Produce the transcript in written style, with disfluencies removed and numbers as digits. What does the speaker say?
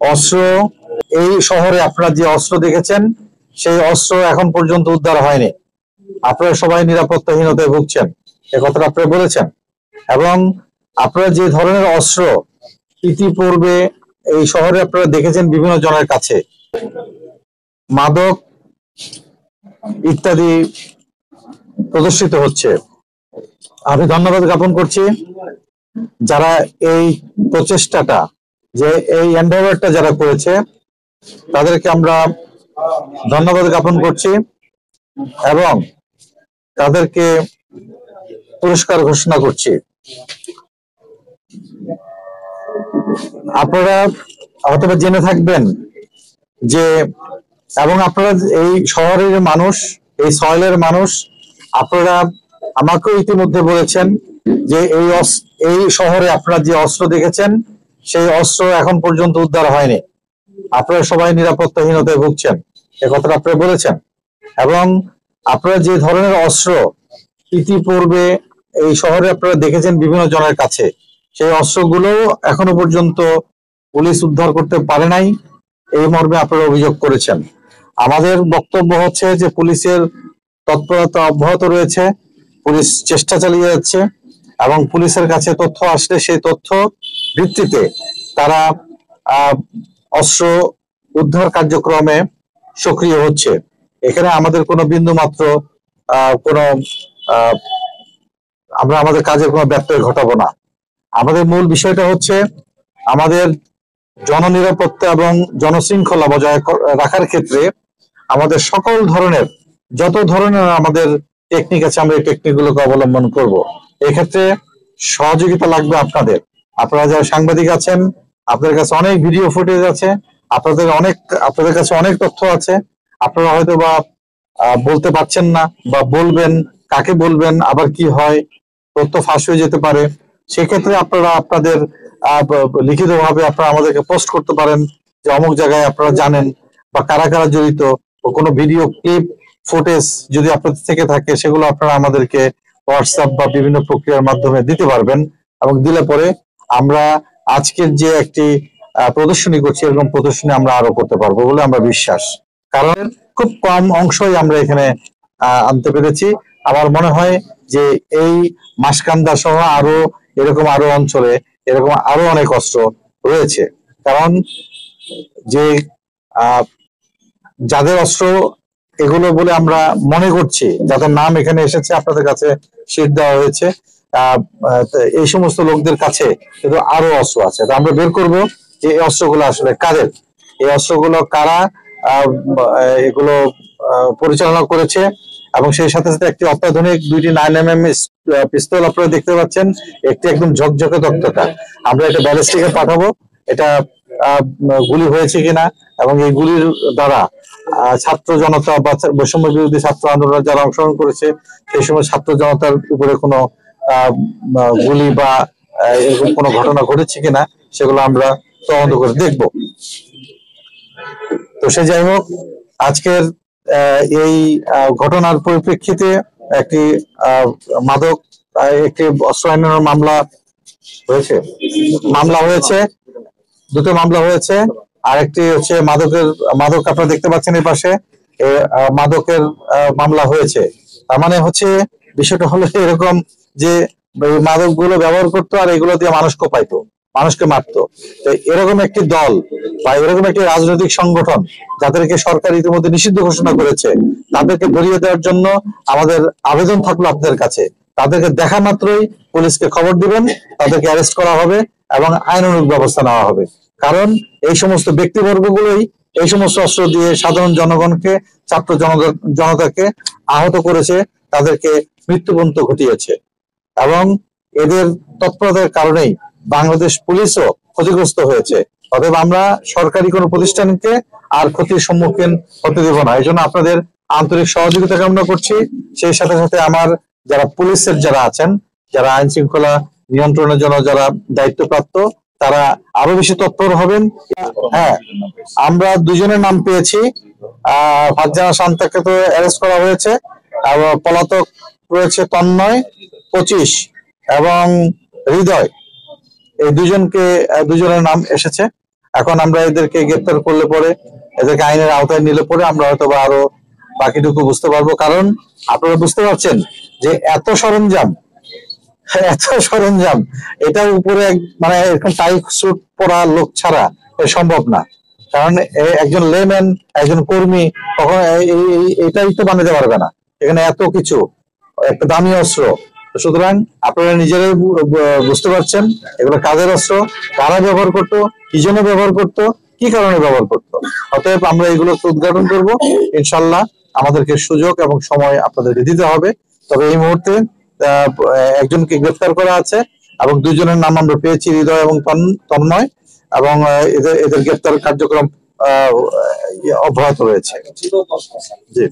অস্ত্র এই শহরে আপনারা যে অস্ত্র দেখেছেন সেই অস্ত্র এখন পর্যন্ত উদ্ধার হয়নি। আপনারা সবাই নিরাপত্তাহীনতায় ভুগছেন, এ কথাটা আপনারা বলেছেন। এবং আপনারা যে ধরনের অস্ত্র ইতিপূর্বে এই শহরে আপনারা দেখেছেন বিভিন্ন জনের কাছে, মাদক ইত্যাদি প্রদর্শিত হচ্ছে। আমি ধন্যবাদ জ্ঞাপন করছি যারা এই প্রচেষ্টাটা, যে এই এন্ডেভারটা যারা করেছে তাদেরকে আমরা ধন্যবাদ জ্ঞাপন করছি এবং তাদেরকে পুরস্কার ঘোষণা করছি। আপনারা হয়তো জেনে থাকবেন যে, এবং আপনারা এই শহরের মানুষ, এই সয়েলের মানুষ, আপনারা আমাকেও ইতিমধ্যে বলেছেন যে এই শহরে আপনারা যে অস্ত্র দেখেছেন সেই অস্ত্র এখন পর্যন্ত উদ্ধার হয়নি। আপনারা সবাই নিরাপত্তাহীনতায় ভুগছেন, এ কথাটা আপনারা বলেছেন। এবং আপনারা যে ধরনের অস্ত্র ইতিপূর্বে এই শহরে আপনারা দেখেছেন বিভিন্ন জনের কাছে, সেই অস্ত্রগুলো এখনো পর্যন্ত পুলিশ উদ্ধার করতে পারে নাই, এই মর্মে আপনারা অভিযোগ করেছেন। আমাদের বক্তব্য হচ্ছে যে পুলিশের তৎপরতা অব্যাহত রয়েছে, পুলিশ চেষ্টা চালিয়ে যাচ্ছে এবং পুলিশের কাছে তথ্য আসলে সেই তথ্য ভিত্তিতে তারা অস্ত্র উদ্ধার কার্যক্রমে সক্রিয় হচ্ছে। এখানে আমাদের কোনো বিন্দু মাত্র কোনো আমরা আমাদের কাজের কোনো ব্যত্যয় ঘটাবো না। আমাদের মূল বিষয়টা হচ্ছে আমাদের জননিরাপত্তা এবং জনশৃঙ্খলা বজায় রাখার ক্ষেত্রে আমাদের সকল ধরনের, যত ধরনের আমাদের টেকনিক আছে, আমরা এই টেকনিক গুলোকে অবলম্বন করব। এক্ষেত্রে সহযোগিতা লাগবে আপনাদের। আপনারা যারা সাংবাদিক আছেন, আপনাদের কাছে অনেক ভিডিও ফুটেজ আছে, আপনাদের কাছে অনেক তথ্য আছে। আপনারা হয়তো বা বলতে পারছেন না, বা বলবেন, কাকে বলবেন, আবার কি হয়, তথ্য ফাঁস হয়ে যেতে পারে। সেক্ষেত্রে আপনারা আপনাদের লিখিতভাবে আপনারা আমাদেরকে পোস্ট করতে পারেন যে অমুক জায়গায় আপনারা জানেন, বা কারা কারা জড়িত, কোনো ভিডিও ক্লিপ ফুটেজ যদি আপনাদের থেকে থাকে সেগুলো আপনারা আমাদেরকে হোয়াটসঅ্যাপ বা বিভিন্ন প্রক্রিয়ার মাধ্যমে দিতে পারবেন। এবং দিলে পরে আমরা আজকের যে একটি প্রদর্শনী করছি, এরকম প্রদর্শনী আমরা আরো করতে পারবো বলে আমরা বিশ্বাস। কারণ খুব কম অংশই আমরা এখানে আনতে পেরেছি। আমার মনে হয় যে এই মাসকান্দা সহ এরকম আরো অঞ্চলে এরকম আরো অনেক অস্ত্র রয়েছে। কারণ যে যাদের অস্ত্র এগুলো বলে আমরা মনে করছি, যাদের নাম এখানে এসেছে, আপনাদের কাছে শিট দেওয়া হয়েছে, এই সমস্ত লোকদের কাছে কিন্তু আরো অস্ত্র আছে। তো আমরা বের করব যে এই অস্ত্রগুলো আসলে কাদের, এই অস্ত্রগুলো কারা এগুলো পরিচালনা করেছে। এবং সেই সাথে সাথে একটি অত্যাধুনিক 2টি 9mm পিস্তল আপনারা দেখতে পাচ্ছেন, একটি একদম ঝকঝকে তক্তটা। আমরা এটা ব্যালিস্টিকে পাঠাবো, এটা গুলি হয়েছে কিনা, এবং এই গুলির দ্বারা ছাত্র জনতা বা বৈষম্য বিরোধী ছাত্র আন্দোলনে যারা অংশগ্রহণ করেছে সেই সময় ছাত্র জনতার উপরে কোনো গুলি বা এরকম কোনো ঘটনা ঘটেছে কিনা সেগুলো আমরা তদন্ত করে দেখব। তো সে যাই হোক, আজকের এই ঘটনার পরিপ্রেক্ষিতে একটি অস্ত্র আইনের হয়েছে, দুটো মামলা হয়েছে। আরেকটি হচ্ছে মাদক আপনারা দেখতে পাচ্ছেন এই পাশে, মাদকের মামলা হয়েছে। তার মানে হচ্ছে বিষয়টা হলো এরকম যে মাদক গুলো ব্যবহার করতো আর এগুলো দিয়ে মানুষ কোপাইতো, মানুষকে মারতো। তো এরকম একটি দল বা এরকম একটি রাজনৈতিক সংগঠন যাদেরকে সরকার ইতিমধ্যে নিষিদ্ধ ঘোষণা করেছে, তাদেরকে ধরিয়ে দেওয়ার জন্য আমাদের আবেদন থাকলো আপনাদের কাছে। তাদেরকে দেখা মাত্রই পুলিশকে খবর দিবেন, তাদেরকে অ্যারেস্ট করা হবে এবং আইনানুগ ব্যবস্থা নেওয়া হবে। কারণ এই সমস্ত ব্যক্তিবর্গগুলোই এই সমস্ত অস্ত্র দিয়ে সাধারণ জনগণকে, ছাত্র জনতাকে আহত করেছে, তাদেরকে মৃত্যুপর্যন্ত ঘটিয়েছে। এবং এদের তৎপরতার কারণেই বাংলাদেশ পুলিশও ক্ষতিগ্রস্ত হয়েছে। অতএব আমরা সরকারি কোনো প্রতিষ্ঠানকে আর ক্ষতির সম্মুখীন হতে দেব না। এই জন্য আপনাদের আন্তরিক সহযোগিতা কামনা করছি। সেই সাথে সাথে আমার যারা পুলিশের যারা আছেন, যারা আইন শৃঙ্খলা নিয়ন্ত্রণের জন্য যারা দায়িত্বপ্রাপ্ত, তারা আরো বেশি তৎপর হবেন। হ্যাঁ, আমরা দুজনের নাম পেয়েছি। ফারজানা শান্তাকে তো অ্যারেস্ট করা হয়েছে, পলাতক রয়েছে তন্ময়, 25 এবং হৃদয়, এই দুজনের নাম এসেছে। এখন আমরা এদেরকে গ্রেপ্তার করলে পরে, এদেরকে আইনের আওতায় নিলে পরে আমরা হয়তো বা আরো বাকিটুকু বুঝতে পারবো। কারণ আপনারা বুঝতে পারছেন যে এত সরঞ্জাম এটার উপরে মানে এরকম টাই স্যুট পরা লোক ছাড়া এ সম্ভব না। কারণ একজন লেম্যান, একজন কর্মী কখনো এটাই তো বানাতে পারবে না। এখানে এত কিছু, একটা দামি অস্ত্র। সুতরাং আপনারা নিজেরাই বুঝতে পারছেন এগুলো কাজের অস্ত্র, কারা ব্যবহার করতো, কি জন্য ব্যবহার করতো, কি কারণে ব্যবহার করতো। অতএব আমরা এগুলো উদ্ঘাটন করব ইনশাল্লাহ। আমাদেরকে সুযোগ এবং সময় আপনাদেরকে দিতে হবে। তবে এই মুহূর্তে একজনকে গ্রেফতার করা আছে এবং দুজনের নাম আমরা পেয়েছি, হৃদয় এবং তন্ময়, এবং এদের গ্রেফতার কার্যক্রম অব্যাহত রয়েছে। জি।